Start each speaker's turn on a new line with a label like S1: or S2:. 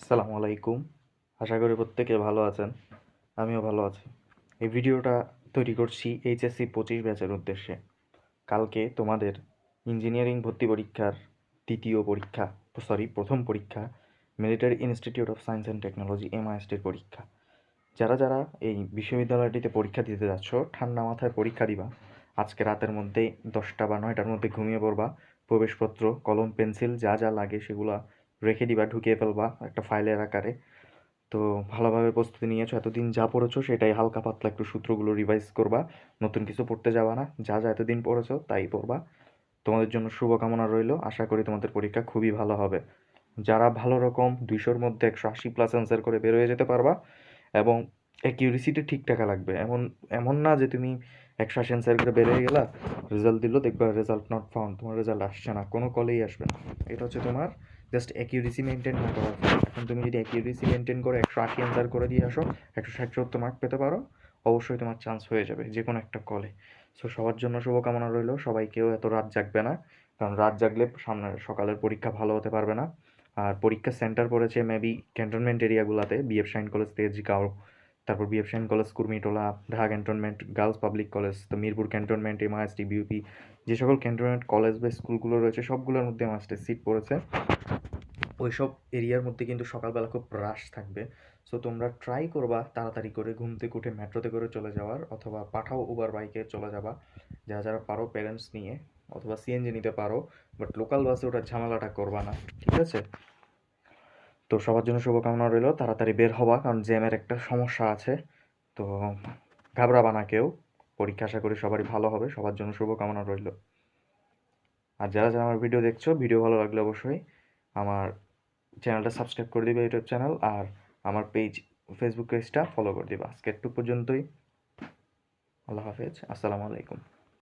S1: আসসালামু আলাইকুম। আশা করি প্রত্যেকে ভালো আছেন। আমিও ভালো আছি। এই ভিডিওটা তৈরি করছি এইচএসসি 25 ব্যাচের উদ্দেশ্যে। কালকে তোমাদের ইঞ্জিনিয়ারিং ভর্তি পরীক্ষার প্রথম পরীক্ষা military institute of science and technology MISTর পরীক্ষা। যারা যারা এই বিশ্ববিদ্যালয়টিতে পরীক্ষা দিতে যাচ্ছ, ঠান্ডা মাথায় পরীক্ষা দিবা। আজকে রাতের মধ্যেই 10টা বা 9টার মধ্যে ঘুমিয়ে পড়বা। প্রবেশপত্র, কলম, পেন্সিল যা যা লাগে সেগুলো রেখে দিবা, ঢুকিয়ে ফেলবা একটা ফাইলের আকারে। তো ভালোভাবে প্রস্তুতি নিয়েছো, এতদিন যা পড়েছো সেটাই হালকা পাতলা একটু সূত্রগুলো রিভাইজ করবা। নতুন কিছু পড়তে যাবা না, যা যা এতদিন পড়েছো তাই পড়বা। তোমাদের জন্য শুভকামনা রইল। আশা করি তোমাদের পরীক্ষা খুবই ভালো হবে। যারা ভালো রকম 200-র মধ্যে 180+ অ্যান্সার করে বের হয়ে যেতে পারবা এবং অ্যাকিউরেসিটা ঠিকঠাক লাগবে। এমন এমন না যে তুমি 180 অ্যান্সার করে বের হয়ে গেলা, রেজাল্ট দিল, দেখবা রেজাল্ট নট ফাউন্ড, তোমার রেজাল্ট আসছে না, কোনো কলেই আসবে না। এটা হচ্ছে তোমার জাস্ট অ্যাকিউরেসি মেনটেন না করার ফলে। এখন তুমি যদি অ্যাকিউরেসি মেনটেন করে 180 অ্যান্সার করে দিয়ে আসো, 160-70 মার্ক পেতে পারো, অবশ্যই তোমার চান্স হয়ে যাবে যে কোনো একটা কলে। সো সবার জন্য শুভকামনা রইল। সবাই কেউ এত রাত জাগবে না, কারণ রাত জাগলে সামনের সকালের পরীক্ষা ভালো হতে পারবে না। আর পরীক্ষার সেন্টার পড়েছে মেবি ক্যান্টনমেন্ট এরিয়াগুলোতে, বিএফ শাহিন কলেজ, তেজগাঁও, তারপর BF Shaheen college Kurmitola, Dhaka cantonment girls public college, তো মিরপুর ক্যান্টনমেন্ট, MIST, বিউপি, যে সকল ক্যান্টনমেন্ট কলেজ বা স্কুলগুলো রয়েছে সবগুলোর মধ্যে MISTের সিট পড়েছে। ওইসব এরিয়ার মধ্যে কিন্তু সকালবেলা খুব রাশ থাকবে। সো তোমরা ট্রাই করবা তাড়াতাড়ি করে ঘুম থেকে উঠে মেট্রোতে করে চলে যাওয়ার, অথবা পাঠাও উবার বাইকে চলে যাবা যারা যারা পারো প্যারেন্টস নিয়ে, অথবা সিএনজি নিতে পারো। বাট লোকাল বাসে ওটা ঝামেলাটা করবা না, ঠিক আছে? তো সবার জন্য শুভকামনা রইল। তাড়াতাড়ি বের হবা, কারণ জ্যামের একটা সমস্যা আছে। তো ঘাবড়াবা না কেউ। পরীক্ষা আশা করি সবারই ভালো হবে। সবার জন্য শুভকামনা রইল। আর যারা যারা আমার ভিডিও দেখছো, ভিডিও ভালো লাগলে অবশ্যই আমার চ্যানেলটা সাবস্ক্রাইব করে দিবে, ইউটিউব চ্যানেল, আর আমার ফেসবুক পেজটা ফলো করে দিবা। আজকে একটু পর্যন্তই। আল্লাহ হাফেজ। আসসালামু আলাইকুম।